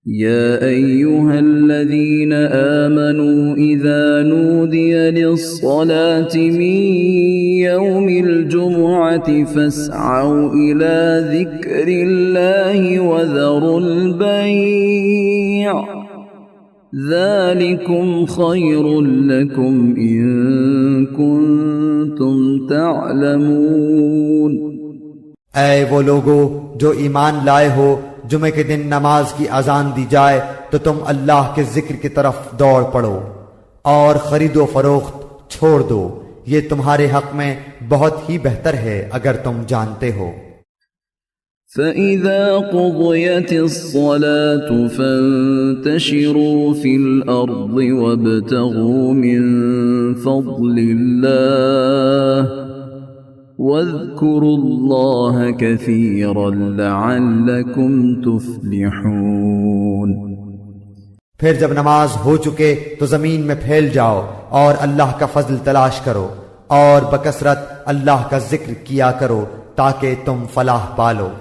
يا أيها الذين آمنوا إذا نودي للصلاة من يوم الجمعة فاسعوا إلى ذكر الله وذروا البيع ذلكم خير لكم إن كنتم تعلمون۔ اے وہ لوگو جو ایمان لائے ہو، جمعے کے دن نماز کی اذان دی جائے تو تم اللہ کے ذکر کی طرف دوڑ پڑو اور خرید و فروخت چھوڑ دو، یہ تمہارے حق میں بہت ہی بہتر ہے اگر تم جانتے ہو۔ فَإِذَا قُضِيَتِ الصَّلَاةُ فَانتَشِرُوا فِي الْأَرْضِ وَابْتَغُوا مِن فَضْلِ اللَّهِ وَاذْكُرُوا اللَّهَ كَثِيرًا لَعَلَّكُمْ تُفْلِحُونَ۔ پھر جب نماز ہو چکے تو زمین میں پھیل جاؤ اور اللہ کا فضل تلاش کرو اور بکثرت اللہ کا ذکر کیا کرو تاکہ تم فلاح پالو۔